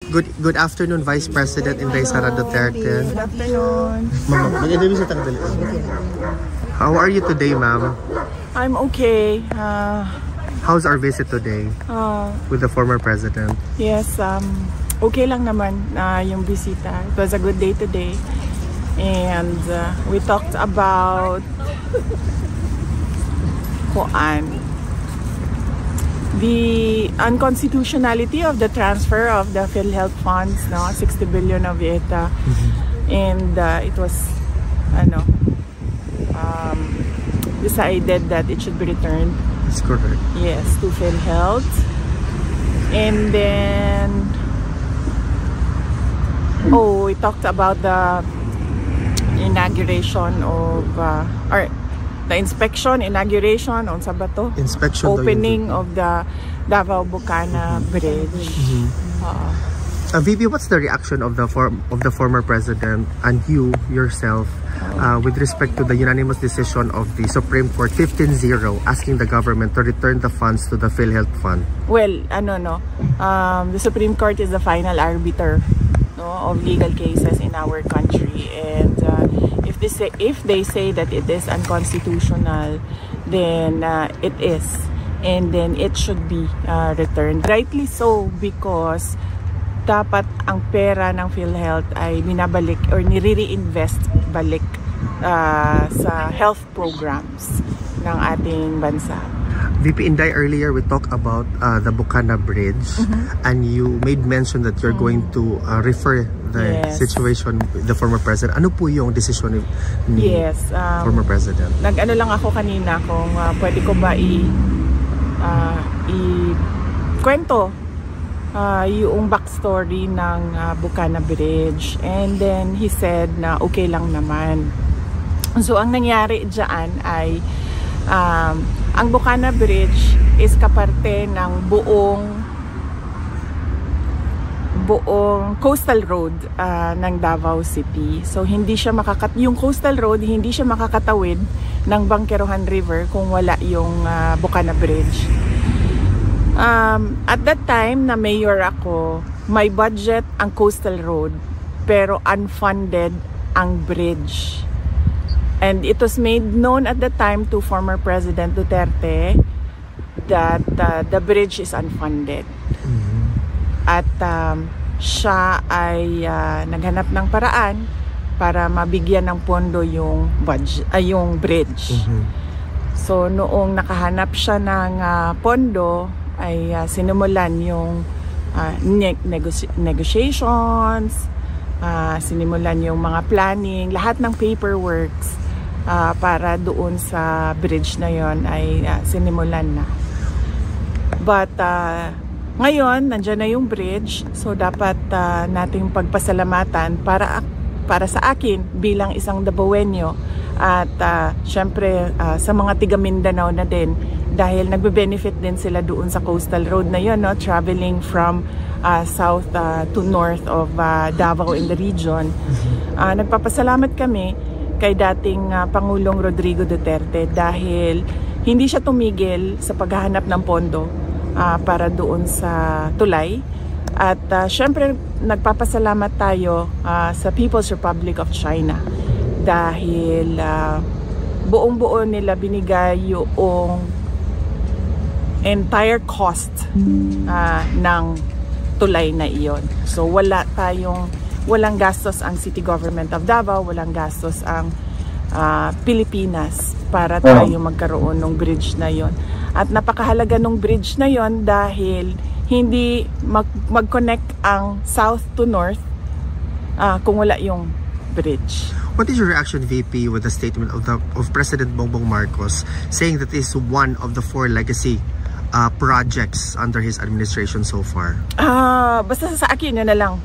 Good afternoon, Vice President Inday Sara Duterte. Good afternoon. Ma'am, mag-interview sa tagdali. How are you today, ma'am? I'm okay. How's our visit today with the former president? Yes, okay lang naman yung bisita. It was a good day today. And we talked about the unconstitutionality of the transfer of the PhilHealth funds, 60 billion of it, and it was decided that it should be returned. That's correct. Yes, to PhilHealth. And then we talked about the inauguration of or the inauguration on Sabato. Inspection. Opening of the Davao Bucana Bridge. VP, what's the reaction of the former president and you yourself with respect to the unanimous decision of the Supreme Court 15-0 asking the government to return the funds to the PhilHealth Fund? Well, the Supreme Court is the final arbiter of legal cases in our country, and if they say that it is unconstitutional, then it is, and then it should be returned. Rightly so, because dapat ang pera ng PhilHealth ay binabalik or nire-reinvest balik sa health programs ng ating bansa. VP Inday, earlier we talked about the Bucana Bridge, and you made mention that you're going to refer the situation with the former president. Ano po yung decision ni former president? Nag-ano lang ako kanina kung pwede ko ba i-kwento yung backstory ng Bucana Bridge, and then he said na okay lang naman. So ang nangyari dyan ay ang Bucana Bridge is kaparte ng buong coastal road ng Davao City. So hindi siya yung coastal road hindi siya makakatawid ng Bangkerohan River kung wala yung Bucana Bridge. At that time na mayor ako, may budget ang coastal road pero unfunded ang bridge. And it was made known at the time to former President Duterte that the bridge is unfunded. At siya ay naghanap ng paraan para mabigyan ng pondo yung bridge. So noong nakahanap siya ng pondo ay sinimulan yung negotiations, sinimulan yung mga planning, lahat ng paperworks para doon sa bridge na yon ay sinimulan na. But ngayon, nandiyan na yung bridge, so dapat nating pagpasalamatan para sa akin bilang isang Davaoenyo at syempre sa mga tiga Mindanao na din, dahil nagbe-benefit din sila doon sa coastal road na yon, traveling from south to north of Davao in the region. Nagpapasalamat kami kay dating Pangulong Rodrigo Duterte dahil hindi siya tumigil sa paghahanap ng pondo para doon sa tulay. At syempre nagpapasalamat tayo sa People's Republic of China dahil buong-buo nila binigay yung entire cost ng tulay na iyon. So walang gastos ang City Government of Davao, walang gastos ang Pilipinas para tayo magkaroon ng bridge na yon. At napakahalaga ng bridge na yon dahil hindi mag-connect ang south to north kung wala yung bridge. What is your reaction, VP, with the statement of President Bongbong Marcos saying that this is one of the 4 legacy projects under his administration so far? Basta sa akin, yun na lang.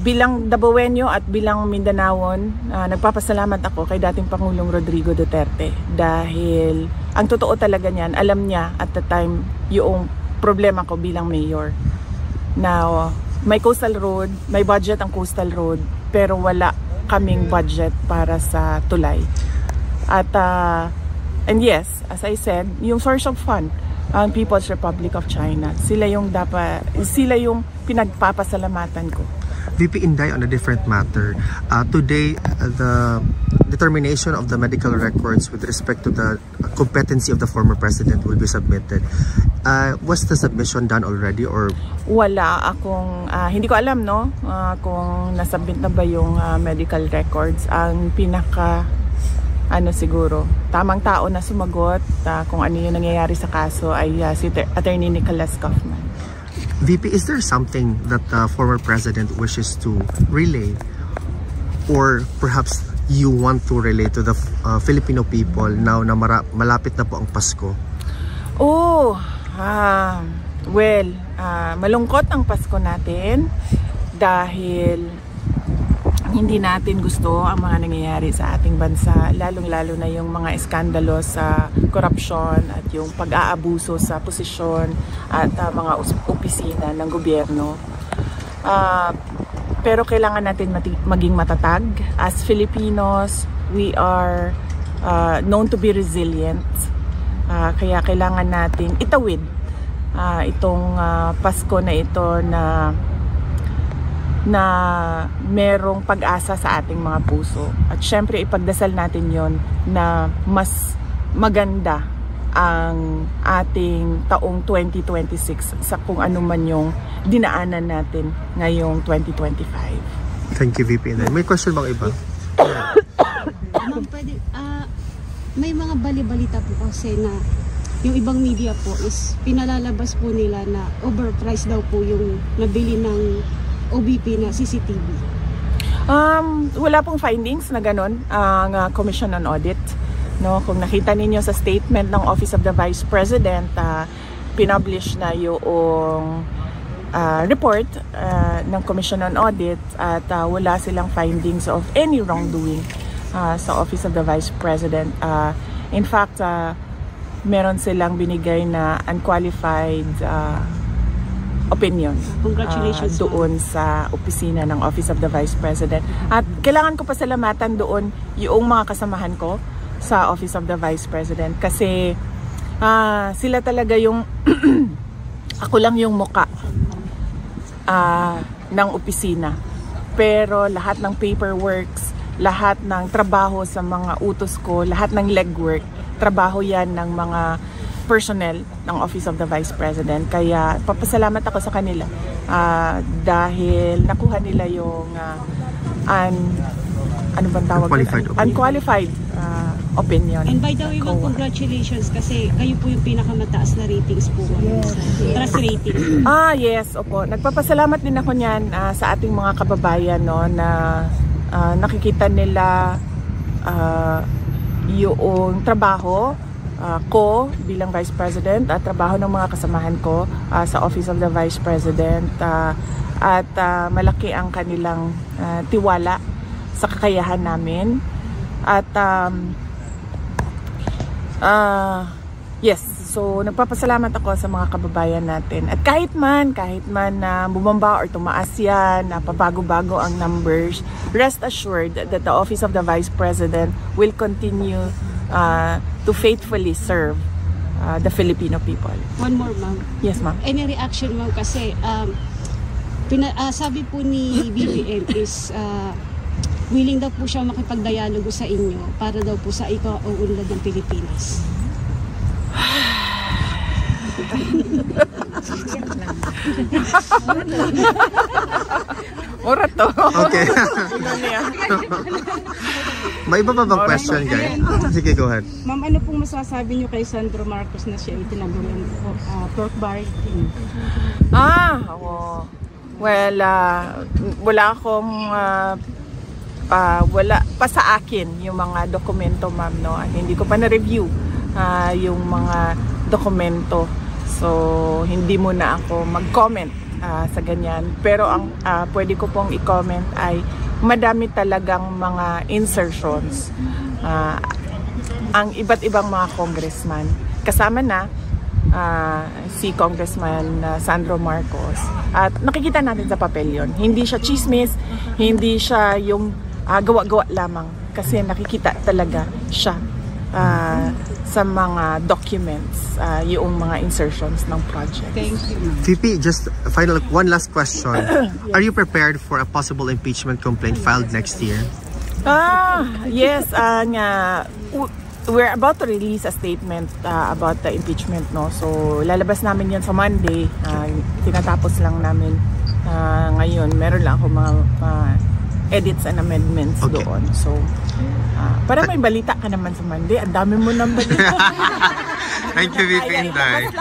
Bilang Davaoenyo at bilang Mindanaon, nagpapasalamat ako kay dating Pangulong Rodrigo Duterte dahil ang totoo talaga niyan, alam niya at the time yung problema ko bilang mayor. Now, may coastal road, may budget ang coastal road, pero wala kaming budget para sa tulay. At and yes, as I said, yung source of fund ang People's Republic of China. Sila yung pinagpapasalamatan ko. VP Inday, on a different matter, today the determination of the medical records with respect to the competency of the former president will be submitted. Was the submission done already or? Wala akong, hindi ko alam no kung nasubmit na ba yung medical records. Ang pinaka siguro tamang tao na sumagot kung ano yung nangyayari sa kaso ay si Attorney Nicholas Kaufman. VP, is there something that the former president wishes to relay, or perhaps you want to relay to the Filipino people now na malapit na po ang Pasko? Oh, malungkot ang Pasko natin dahil hindi natin gusto ang mga nangyayari sa ating bansa, lalong-lalo na yung mga iskandalo sa korupsyon at yung pag-aabuso sa posisyon at mga opisina ng gobyerno. Pero kailangan natin maging matatag. As Filipinos, we are known to be resilient. Kaya kailangan natin itawid itong Pasko na ito na merong pag-asa sa ating mga puso. At syempre ipagdasal natin yon na mas maganda ang ating taong 2026 sa kung ano man yung dinaanan natin ngayong 2025. Thank you, VP. May question bang iba? Ma'am, pwede, may mga bali-balita po kasi na yung ibang media po is pinalalabas po nila na overpriced daw po yung nabili ng OBP na CCTV. Wala pong findings na ganun ang Commission on Audit. No, kung nakita ninyo sa statement ng Office of the Vice President, pinublish na yung report ng Commission on Audit at wala silang findings of any wrongdoing sa Office of the Vice President. In fact, meron silang binigay na unqualified opinion doon sa opisina ng Office of the Vice President. At kailangan ko pasalamatan doon yung mga kasamahan ko sa Office of the Vice President kasi sila talaga yung ako lang yung muka ng opisina. Pero lahat ng paperworks, lahat ng trabaho sa mga utos ko, lahat ng legwork, trabaho yan ng mga personnel ng Office of the Vice President. Kaya papasalamat ako sa kanila dahil nakuha nila yung ano bang tawag? Unqualified opinion. And by the way, congratulations kasi kayo po yung pinakamataas na ratings po. Trust rating. Yes, opo. Nagpapasalamat din ako niyan sa ating mga kababayan no, na nakikita nila yung trabaho ko bilang Vice President at trabaho ng mga kasamahan ko sa Office of the Vice President at malaki ang kanilang tiwala sa kakayahan namin at yes, so nagpapasalamat ako sa mga kababayan natin at kahit man na bumaba or tumaas yan, pabago-bago ang numbers, rest assured that the Office of the Vice President will continue to faithfully serve the Filipino people. One more, ma'am. Yes, ma'am. Any reaction, ma'am? Kasi sabi po ni BBM is willing daw po siya makipagdialogo sa inyo para daw po sa ikaunlad ng Pilipinas. Mura to. Okay. May iba pa bang question, guys? Sige, go ahead. Ma'am, ano pong masasabi niyo kay Sandro Marcos na siya itinagong ng pork barricade? Well, wala akong wala pa sa akin yung mga dokumento, ma'am, no? At hindi ko pa na-review yung mga dokumento. So, hindi muna ako mag-comment sa ganyan. Pero ang pwede ko pong i-comment ay madami talagang mga insertions ang iba't ibang mga congressman. Kasama na si Congressman Sandro Marcos. At nakikita natin sa papel yon. Hindi siya chismis, hindi siya yung gawa-gawa lamang. Kasi nakikita talaga siya sa mga documents, yung mga insertions ng project. Thank you, ma'am. VP, just one last question. Are you prepared for a possible impeachment complaint filed next year? Yes, we're about to release a statement about the impeachment, no. So lalabas namin 'yan sa Monday. Tinatapos lang namin ngayon. Meron lang ako mga edits and amendments doon. So para may balita ka naman sa Monday. Ang dami mo nang balita. Thank you, VP Inday.